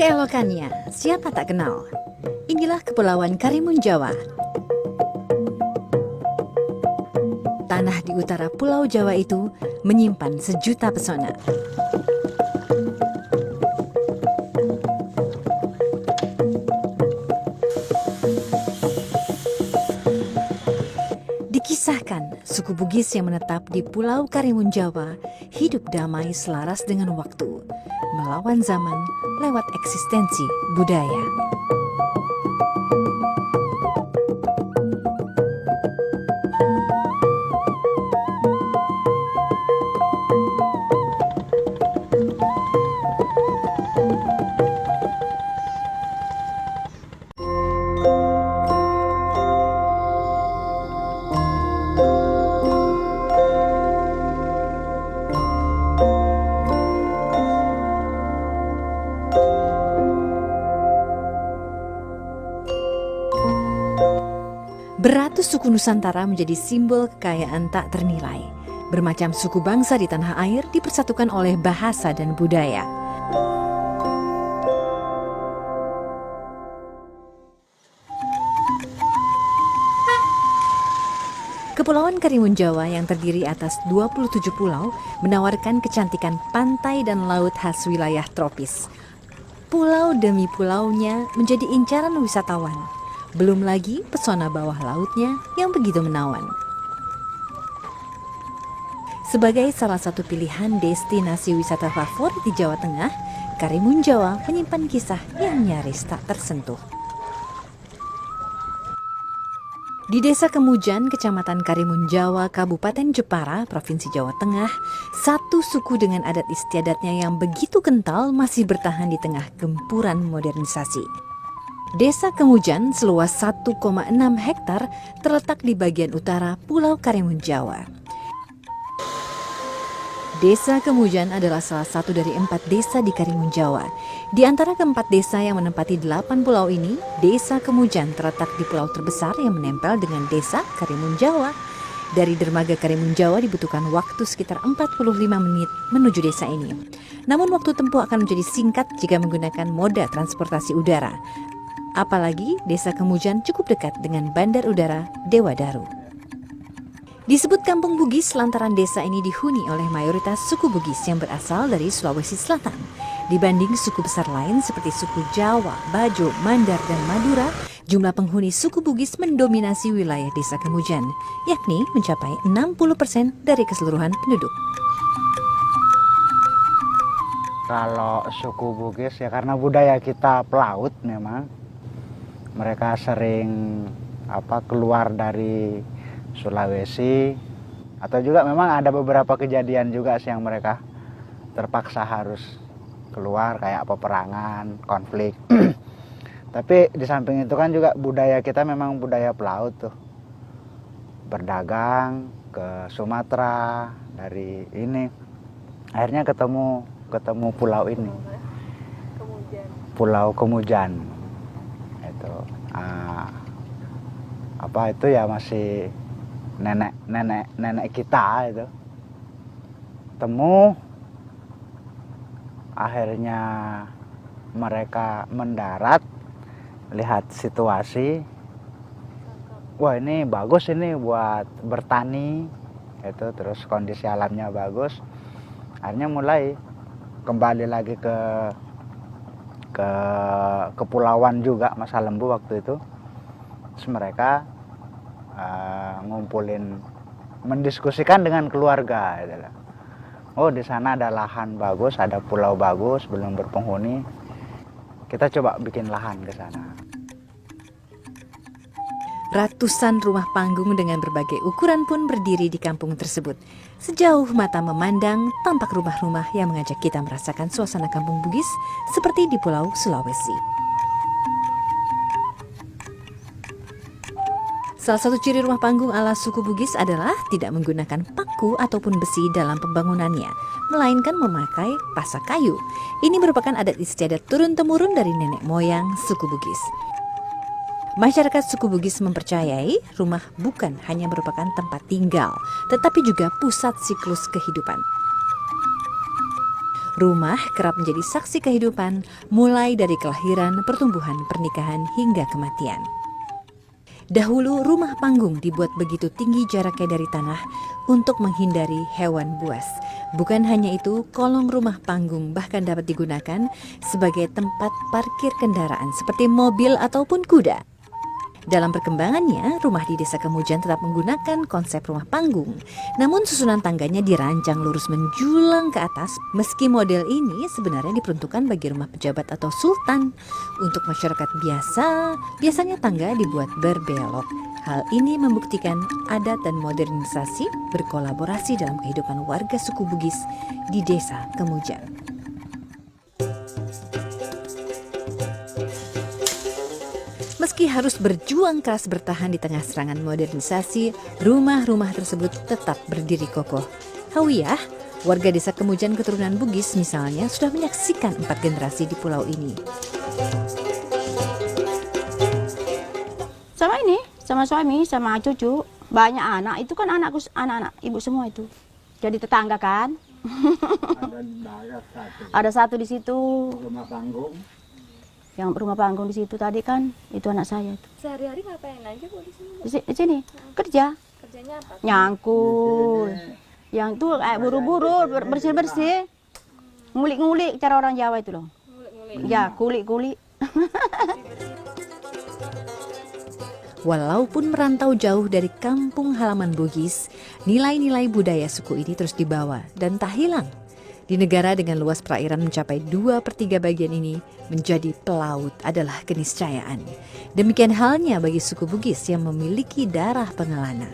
Keelokannya, siapa tak kenal? Inilah Kepulauan Karimun Jawa. Tanah di utara Pulau Jawa itu menyimpan sejuta pesona. Dikisahkan, suku Bugis yang menetap di Pulau Karimun Jawa hidup damai selaras dengan waktu, melawan zaman lewat eksistensi budaya. Beratus suku Nusantara menjadi simbol kekayaan tak ternilai. Bermacam suku bangsa di tanah air dipersatukan oleh bahasa dan budaya. Kepulauan Karimun Jawa yang terdiri atas 27 pulau menawarkan kecantikan pantai dan laut khas wilayah tropis. Pulau demi pulaunya menjadi incaran wisatawan. Belum lagi pesona bawah lautnya yang begitu menawan. Sebagai salah satu pilihan destinasi wisata favorit di Jawa Tengah, Karimun Jawa menyimpan kisah yang nyaris tak tersentuh. Di Desa Kemujan, Kecamatan Karimun Jawa, Kabupaten Jepara, Provinsi Jawa Tengah, satu suku dengan adat istiadatnya yang begitu kental masih bertahan di tengah gempuran modernisasi. Desa Kemujan seluas 1,6 hektar terletak di bagian utara Pulau Karimun Jawa. Desa Kemujan adalah salah satu dari 4 desa di Karimun Jawa. Di antara keempat desa yang menempati 8 pulau ini, Desa Kemujan terletak di pulau terbesar yang menempel dengan Desa Karimun Jawa. Dari dermaga Karimun Jawa dibutuhkan waktu sekitar 45 menit menuju desa ini. Namun waktu tempuh akan menjadi singkat jika menggunakan moda transportasi udara. Apalagi Desa Kemujan cukup dekat dengan Bandar Udara Dewa Daru. Disebut Kampung Bugis lantaran desa ini dihuni oleh mayoritas suku Bugis yang berasal dari Sulawesi Selatan. Dibanding suku besar lain seperti suku Jawa, Bajo, Mandar, dan Madura, jumlah penghuni suku Bugis mendominasi wilayah Desa Kemujan, yakni mencapai 60% dari keseluruhan penduduk. Kalau suku Bugis ya karena budaya kita pelaut memang. Mereka sering keluar dari Sulawesi, atau juga memang ada beberapa kejadian juga sih yang mereka terpaksa harus keluar kayak peperangan, konflik. Tapi di samping itu kan juga budaya kita memang budaya pelaut tuh. Berdagang ke Sumatera dari ini. Akhirnya ketemu pulau ini. Pulau Kemujan. Itu ya masih nenek kita itu temu. Akhirnya mereka mendarat, lihat situasi, wah ini bagus ini buat bertani itu, terus kondisi alamnya bagus. Akhirnya mulai kembali lagi ke kepulauan juga Masa Lembu waktu itu. Terus mereka mendiskusikan dengan keluarga gitu. Oh, di sana ada lahan bagus, ada pulau bagus belum berpenghuni, kita coba bikin lahan ke sana. Ratusan rumah panggung dengan berbagai ukuran pun berdiri di kampung tersebut. Sejauh mata memandang, tampak rumah-rumah yang mengajak kita merasakan suasana kampung Bugis seperti di Pulau Sulawesi. Salah satu ciri rumah panggung ala suku Bugis adalah tidak menggunakan paku ataupun besi dalam pembangunannya, melainkan memakai pasak kayu. Ini merupakan adat istiadat turun-temurun dari nenek moyang suku Bugis. Masyarakat suku Bugis mempercayai rumah bukan hanya merupakan tempat tinggal, tetapi juga pusat siklus kehidupan. Rumah kerap menjadi saksi kehidupan, mulai dari kelahiran, pertumbuhan, pernikahan, hingga kematian. Dahulu rumah panggung dibuat begitu tinggi jaraknya dari tanah untuk menghindari hewan buas. Bukan hanya itu, kolong rumah panggung bahkan dapat digunakan sebagai tempat parkir kendaraan seperti mobil ataupun kuda. Dalam perkembangannya, rumah di Desa Kemujan tetap menggunakan konsep rumah panggung. Namun susunan tangganya dirancang lurus menjulang ke atas, meski model ini sebenarnya diperuntukkan bagi rumah pejabat atau sultan. Untuk masyarakat biasa, biasanya tangga dibuat berbelok. Hal ini membuktikan adat dan modernisasi berkolaborasi dalam kehidupan warga suku Bugis di Desa Kemujan. Meski harus berjuang keras bertahan di tengah serangan modernisasi, rumah-rumah tersebut tetap berdiri kokoh. Hawiyah, warga Desa Kemujan keturunan Bugis misalnya, sudah menyaksikan 4 generasi di pulau ini. Sama ini, sama suami, sama cucu, banyak anak. Itu kan anakku, anak-anak ibu semua itu. Jadi tetangga kan. Ada satu di situ. Rumah panggung. Yang rumah panggung di situ tadi kan, itu anak saya. Sehari-hari ngapain aja Bu di sini? Di sini kerja, Kerjanya apa? nyangkul. Yang tuh buru-buru, bersih-bersih. Ngulik-ngulik cara orang Jawa itu loh. Ngulik-ngulik. Ya, kulik-kulik. Walaupun merantau jauh dari kampung halaman Bugis, nilai-nilai budaya suku ini terus dibawa dan tak hilang. Di negara dengan luas perairan mencapai 2/3 bagian ini, menjadi pelaut adalah keniscayaan. Demikian halnya bagi suku Bugis yang memiliki darah pengelana.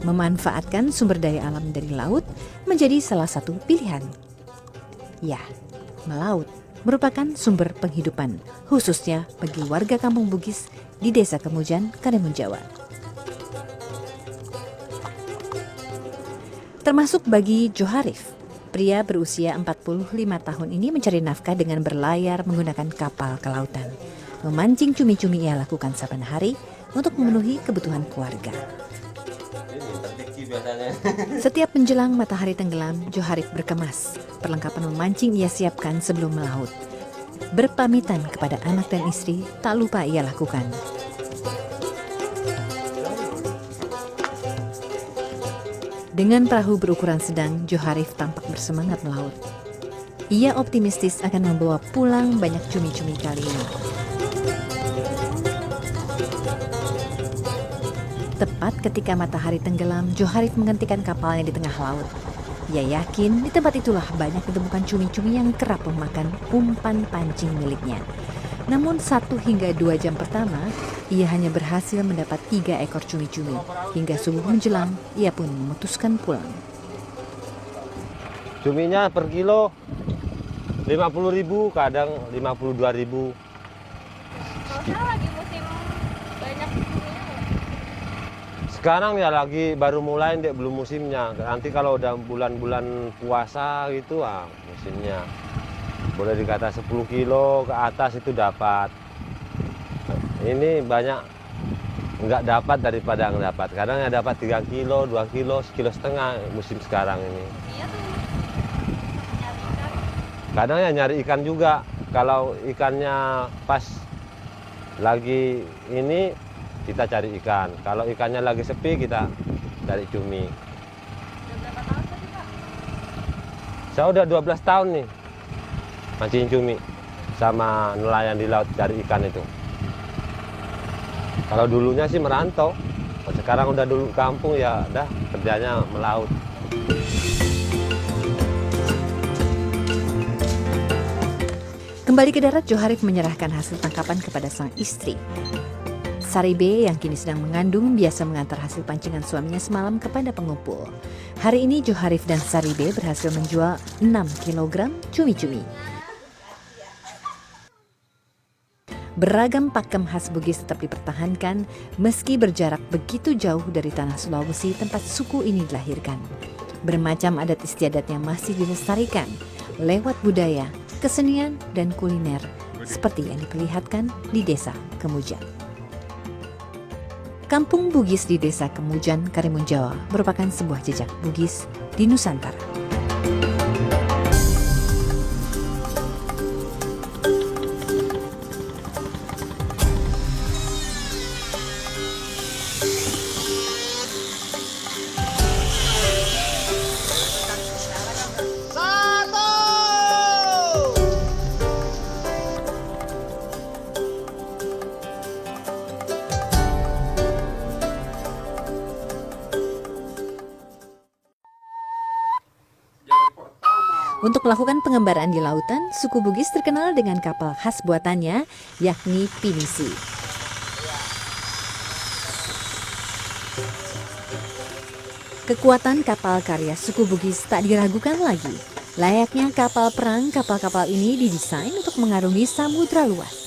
Memanfaatkan sumber daya alam dari laut menjadi salah satu pilihan. Ya, melaut merupakan sumber penghidupan, khususnya bagi warga kampung Bugis di Desa Kemujan, Karimun Jawa. Termasuk bagi Joharif. Pria berusia 45 tahun ini mencari nafkah dengan berlayar menggunakan kapal ke lautan. Memancing cumi-cumi ia lakukan saban hari untuk memenuhi kebutuhan keluarga. Setiap menjelang matahari tenggelam, Joharif berkemas. Perlengkapan memancing ia siapkan sebelum melaut. Berpamitan kepada anak dan istri tak lupa ia lakukan. Dengan perahu berukuran sedang, Joharif tampak bersemangat melaut. Ia optimistis akan membawa pulang banyak cumi-cumi kali ini. Tepat ketika matahari tenggelam, Joharif menghentikan kapalnya di tengah laut. Ia yakin di tempat itulah banyak ditemukan cumi-cumi yang kerap memakan umpan pancing miliknya. Namun 1 hingga 2 jam pertama, ia hanya berhasil mendapat 3 ekor cumi-cumi. Hingga subuh menjelang, ia pun memutuskan pulang. Cuminya per kilo 50.000, kadang 52.000. Kalau lagi musim banyak cuminya nggak? Sekarang ya lagi baru mulai, dek, belum musimnya. Nanti kalau udah bulan-bulan puasa gitu, musimnya. Boleh dikata 10 kilo ke atas itu dapat. Ini banyak nggak dapat daripada yang dapat. Kadang ya dapat 3 kilo, 2 kilo, 1,5 kilo musim sekarang ini. Iya tuh nyari ikan. Kadang ya nyari ikan juga. Kalau ikannya pas lagi ini, kita cari ikan. Kalau ikannya lagi sepi, kita cari cumi. Udah berapa tahun tadi Pak? Saya udah 12 tahun nih mancing cumi sama nelayan di laut cari ikan itu. Kalau dulunya sih merantau, sekarang udah dulu kampung ya udah kerjanya melaut. Kembali ke darat, Joharif menyerahkan hasil tangkapan kepada sang istri. Saribe yang kini sedang mengandung biasa mengantar hasil pancingan suaminya semalam kepada pengumpul. Hari ini Joharif dan Saribe berhasil menjual 6 kg cumi-cumi. Beragam pakem khas Bugis tetap dipertahankan meski berjarak begitu jauh dari tanah Sulawesi tempat suku ini dilahirkan. Bermacam adat istiadat yang masih dilestarikan lewat budaya, kesenian, dan kuliner seperti yang diperlihatkan di Desa Kemujan. Kampung Bugis di Desa Kemujan, Karimun Jawa merupakan sebuah jejak Bugis di Nusantara. Untuk melakukan pengembaraan di lautan, suku Bugis terkenal dengan kapal khas buatannya, yakni pinisi. Kekuatan kapal karya suku Bugis tak diragukan lagi. Layaknya kapal perang, kapal-kapal ini didesain untuk mengarungi samudra luas.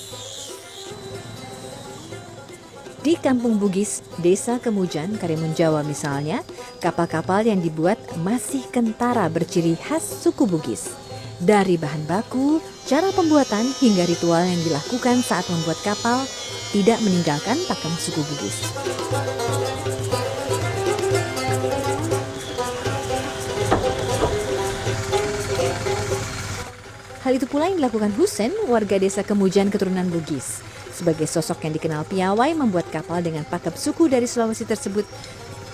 Di Kampung Bugis, Desa Kemujan, Karimun Jawa misalnya, kapal-kapal yang dibuat masih kentara berciri khas suku Bugis. Dari bahan baku, cara pembuatan hingga ritual yang dilakukan saat membuat kapal tidak meninggalkan pakem suku Bugis. Hal itu pula yang dilakukan Husen, warga Desa Kemujan keturunan Bugis. Sebagai sosok yang dikenal piawai membuat kapal dengan pakem suku dari Sulawesi tersebut,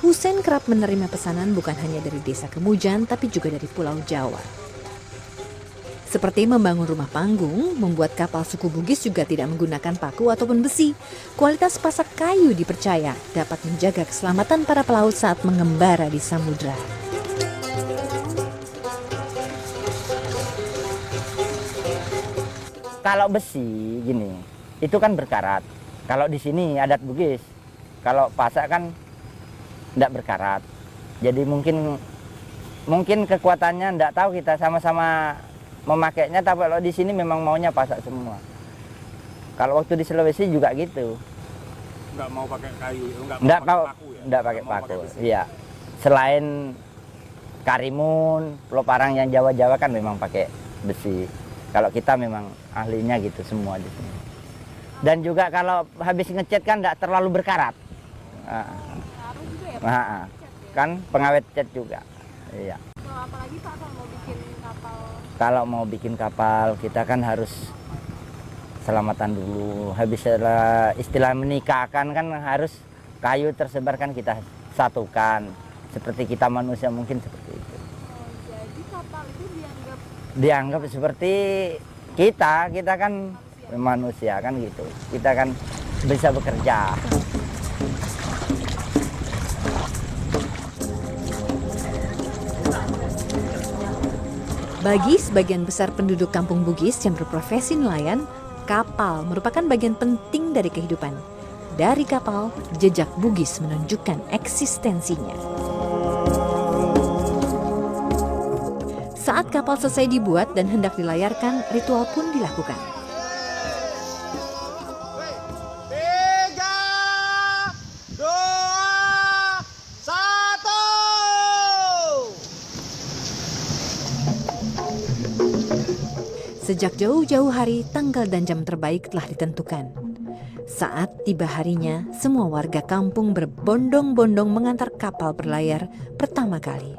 Husen kerap menerima pesanan bukan hanya dari Desa Kemujan, tapi juga dari Pulau Jawa. Seperti membangun rumah panggung, membuat kapal suku Bugis juga tidak menggunakan paku ataupun besi. Kualitas pasak kayu dipercaya dapat menjaga keselamatan para pelaut saat mengembara di samudra. Kalau besi gini, itu kan berkarat. Kalau di sini adat Bugis, kalau pasak kan tidak berkarat. Jadi mungkin kekuatannya tidak tahu, kita sama-sama memakainya. Tapi kalau di sini memang maunya pasak semua. Kalau waktu di Sulawesi juga gitu. Nggak mau pakai kayu, Nggak pakai paku. Iya. Selain Karimun, Pulau Parang yang Jawa-Jawa kan memang pakai besi. Kalau kita memang ahlinya gitu semua di sini. Dan juga kalau habis ngecat kan tidak terlalu berkarat. Kan pengawet cat juga. Iya. Apalagi Pak kalau mau bikin kapal? Kalau mau bikin kapal kita kan harus selamatan dulu. Habis istilah menikahkan kan harus kayu tersebar kan kita satukan. Seperti kita manusia mungkin seperti itu. Jadi kapal itu Dianggap seperti kita kan manusia kan gitu. Kita kan bisa bekerja. Bagi sebagian besar penduduk Kampung Bugis yang berprofesi nelayan, kapal merupakan bagian penting dari kehidupan. Dari kapal, jejak Bugis menunjukkan eksistensinya. Saat kapal selesai dibuat dan hendak dilayarkan, ritual pun dilakukan. Sejak jauh-jauh hari, tanggal dan jam terbaik telah ditentukan. Saat tiba harinya, semua warga kampung berbondong-bondong mengantar kapal berlayar pertama kali.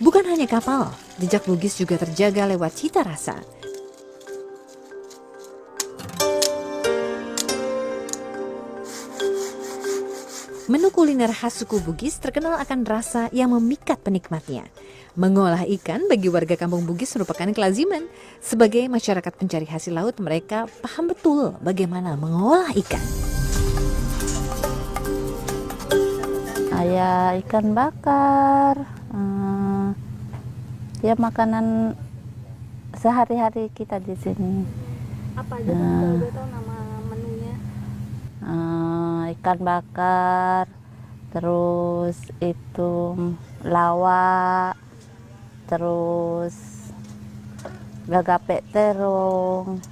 Bukan hanya kapal, jejak Bugis juga terjaga lewat cita rasa. Menu kuliner khas suku Bugis terkenal akan rasa yang memikat penikmatnya. Mengolah ikan bagi warga Kampung Bugis merupakan kelaziman. Sebagai masyarakat pencari hasil laut, mereka paham betul bagaimana mengolah ikan. Ya ikan bakar, ya makanan sehari-hari kita di sini. Apa aja Pak, kalau boleh tahu nama menunya? Ikan bakar, terus itu lawak, terus gagapek terong,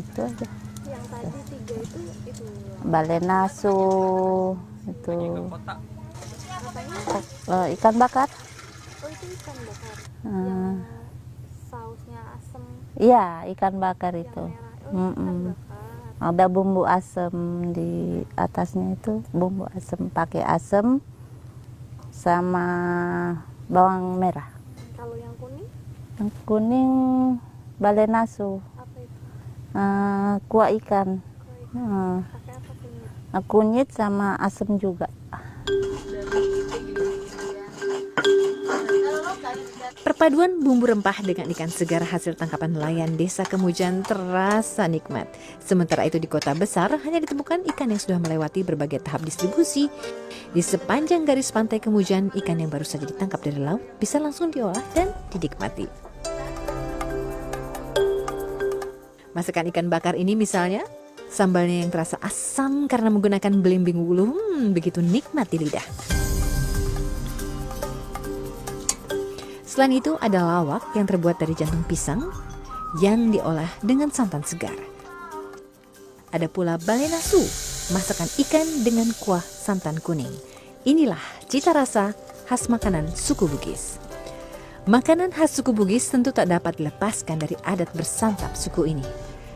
itu aja. Yang tadi 3 itu Balenasu, itu ikan bakar. Oh itu ikan bakar. Hmm. Sausnya asem. Iya, ikan bakar itu. Yang merah. Oh, ikan bakar. Ada bumbu asem di atasnya, itu bumbu asem, pakai asem sama bawang merah. Kalau yang kuning Yang kuning balenasu, apa itu? kuah ikan. Pakai apa kunyit? Kunyit sama asem juga. Perpaduan bumbu rempah dengan ikan segar hasil tangkapan nelayan desa Kemujan terasa nikmat. Sementara itu di kota besar hanya ditemukan ikan yang sudah melewati berbagai tahap distribusi. Di sepanjang garis pantai Kemujan, ikan yang baru saja ditangkap dari laut bisa langsung diolah dan dinikmati. Masakan ikan bakar ini misalnya, sambalnya yang terasa asam karena menggunakan belimbing wulu, begitu nikmat di lidah. Selain itu ada lawak yang terbuat dari jantung pisang yang diolah dengan santan segar. Ada pula balenasu, masakan ikan dengan kuah santan kuning. Inilah cita rasa khas makanan suku Bugis. Makanan khas suku Bugis tentu tak dapat dilepaskan dari adat bersantap suku ini.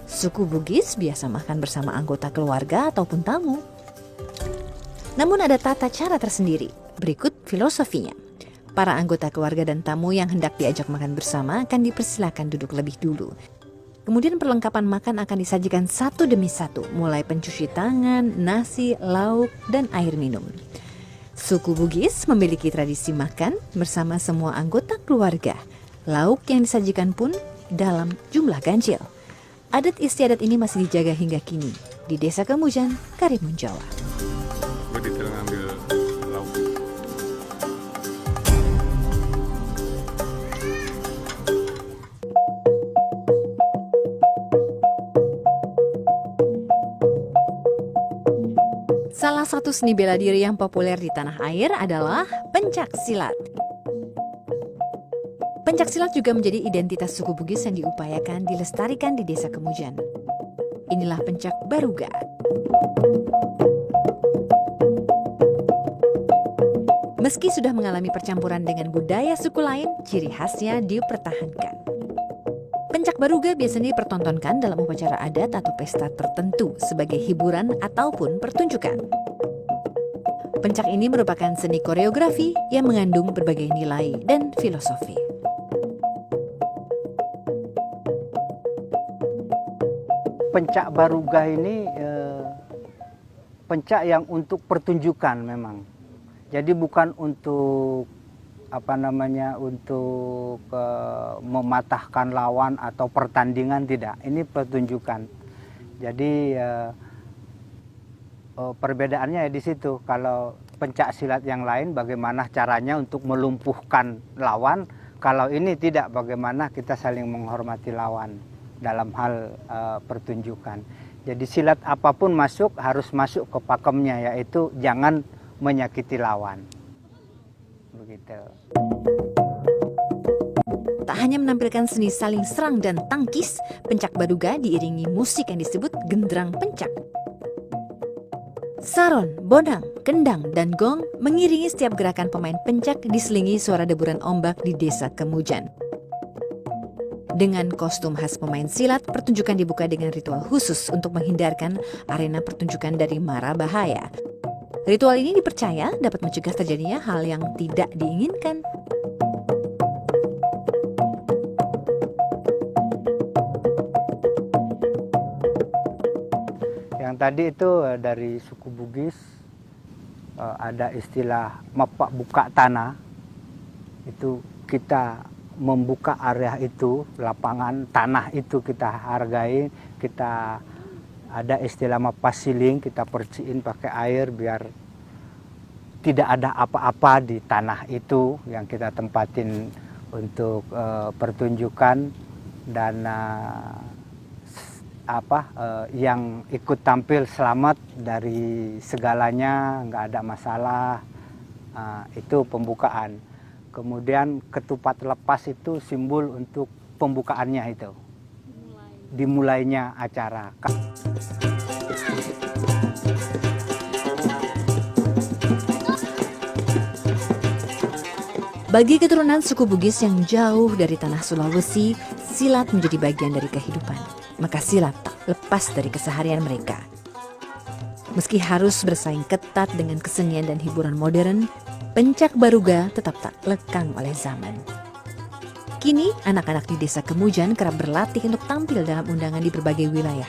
Suku Bugis biasa makan bersama anggota keluarga ataupun tamu. Namun ada tata cara tersendiri. Berikut filosofinya. Para anggota keluarga dan tamu yang hendak diajak makan bersama akan dipersilakan duduk lebih dulu. Kemudian perlengkapan makan akan disajikan satu demi satu, mulai pencuci tangan, nasi, lauk, dan air minum. Suku Bugis memiliki tradisi makan bersama semua anggota keluarga. Lauk yang disajikan pun dalam jumlah ganjil. Adat istiadat ini masih dijaga hingga kini di Desa Kemujan, Karimun Jawa. Gue detail ngambil lauk. Salah satu seni bela diri yang populer di tanah air adalah pencak silat. Pencak silat juga menjadi identitas suku Bugis yang diupayakan dilestarikan di Desa Kemujan. Inilah pencak baruga. Meski sudah mengalami percampuran dengan budaya suku lain, ciri khasnya dipertahankan. Pencak baruga biasanya dipertontonkan dalam upacara adat atau pesta tertentu sebagai hiburan ataupun pertunjukan. Pencak ini merupakan seni koreografi yang mengandung berbagai nilai dan filosofi. Pencak baruga ini pencak yang untuk pertunjukan memang. Jadi bukan untuk untuk mematahkan lawan atau pertandingan, tidak. Ini pertunjukan. Jadi perbedaannya di situ. Kalau pencak silat yang lain bagaimana caranya untuk melumpuhkan lawan, kalau ini tidak, bagaimana kita saling menghormati lawan dalam hal pertunjukan. Jadi silat apapun harus masuk ke pakemnya, yaitu jangan menyakiti lawan. Begitu. Tak hanya menampilkan seni saling serang dan tangkis, pencak baruga diiringi musik yang disebut gendrang pencak. Saron, bonang, kendang, dan gong mengiringi setiap gerakan pemain pencak diselingi suara deburan ombak di Desa Kemujan. Dengan kostum khas pemain silat, pertunjukan dibuka dengan ritual khusus untuk menghindarkan arena pertunjukan dari mara bahaya. Ritual ini dipercaya dapat mencegah terjadinya hal yang tidak diinginkan. Yang tadi itu dari suku Bugis ada istilah mapak buka tanah. Itu kita membuka area itu, lapangan tanah itu kita hargai, kita ada istilah mapas siling, kita perciin pakai air biar tidak ada apa-apa di tanah itu yang kita tempatin untuk pertunjukan. Dan yang ikut tampil selamat dari segalanya, nggak ada masalah. Itu pembukaan. Kemudian ketupat lepas itu simbol untuk pembukaannya itu. Dimulainya acara. Bagi keturunan suku Bugis yang jauh dari tanah Sulawesi, silat menjadi bagian dari kehidupan. Maka silat tak lepas dari keseharian mereka. Meski harus bersaing ketat dengan kesenian dan hiburan modern, pencak baruga tetap tak lekang oleh zaman. Kini, anak-anak di Desa Kemujan kerap berlatih untuk tampil dalam undangan di berbagai wilayah.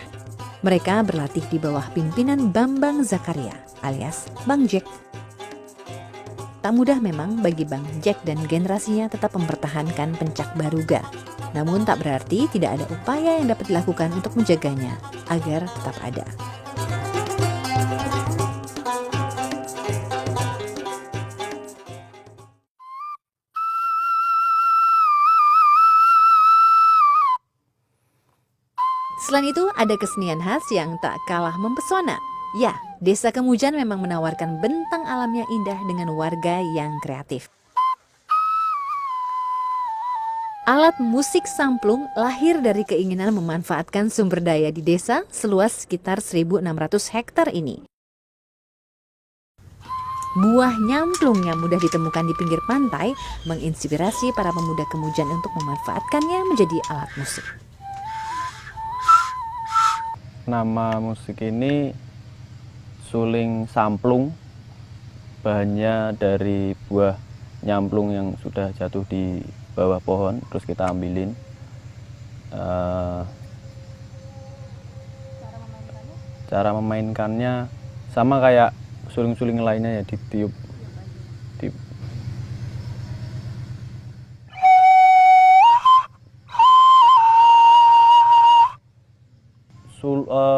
Mereka berlatih di bawah pimpinan Bambang Zakaria alias Bang Jack. Tak mudah memang bagi Bang Jack dan generasinya tetap mempertahankan pencak baruga. Namun tak berarti tidak ada upaya yang dapat dilakukan untuk menjaganya agar tetap ada. Selain itu, ada kesenian khas yang tak kalah mempesona. Ya, Desa Kemujan memang menawarkan bentang alamnya indah dengan warga yang kreatif. Alat musik samplung lahir dari keinginan memanfaatkan sumber daya di desa seluas sekitar 1.600 hektar ini. Buah nyamplung yang mudah ditemukan di pinggir pantai menginspirasi para pemuda Kemujan untuk memanfaatkannya menjadi alat musik. Nama musik ini suling samplung, bahannya dari buah nyamplung yang sudah jatuh di bawah pohon, terus kita ambilin. Cara memainkannya sama kayak suling-suling lainnya ya, ditiup.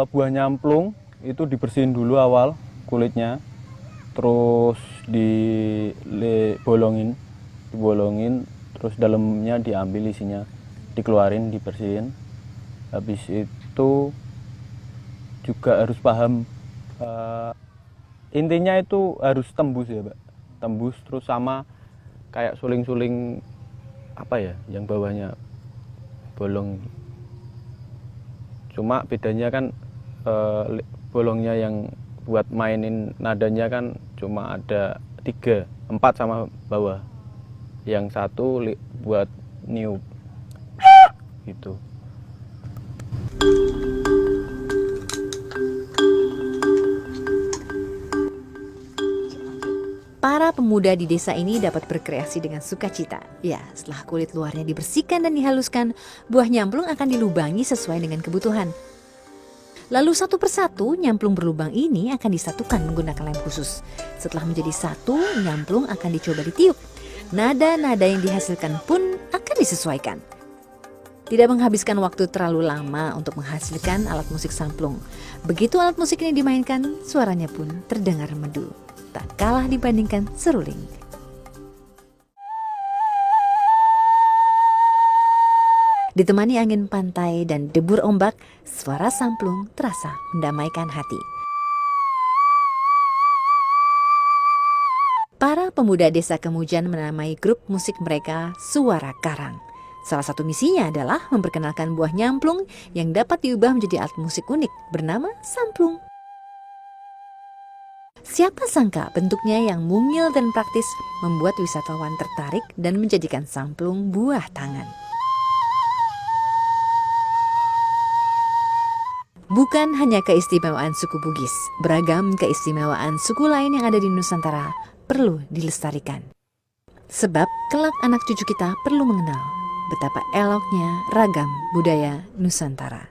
Buah nyamplung itu dibersihin dulu awal kulitnya, terus dibolongin, terus dalamnya diambil isinya, dikeluarin, dibersihin. Habis itu juga harus paham, intinya itu harus tembus ya Pak, tembus terus sama kayak suling-suling apa ya, yang bawahnya bolong. Cuma bedanya kan bolongnya yang buat mainin nadanya kan cuma ada 3, 4 sama bawah. Yang 1 buat niup gitu. Para pemuda di desa ini dapat berkreasi dengan sukacita. Ya, setelah kulit luarnya dibersihkan dan dihaluskan, buah nyamplung akan dilubangi sesuai dengan kebutuhan. Lalu satu persatu nyamplung berlubang ini akan disatukan menggunakan lem khusus. Setelah menjadi satu, nyamplung akan dicoba ditiup. Nada-nada yang dihasilkan pun akan disesuaikan. Tidak menghabiskan waktu terlalu lama untuk menghasilkan alat musik samplung. Begitu alat musik ini dimainkan, suaranya pun terdengar merdu. Tak kalah dibandingkan seruling. Ditemani angin pantai dan debur ombak, suara samplung terasa mendamaikan hati. Para pemuda desa Kemujan menamai grup musik mereka Suara Karang. Salah satu misinya adalah memperkenalkan buah nyamplung yang dapat diubah menjadi alat musik unik bernama samplung. Siapa sangka bentuknya yang mungil dan praktis membuat wisatawan tertarik dan menjadikan samplung buah tangan. Bukan hanya keistimewaan suku Bugis, beragam keistimewaan suku lain yang ada di Nusantara perlu dilestarikan. Sebab kelak anak cucu kita perlu mengenal betapa eloknya ragam budaya Nusantara.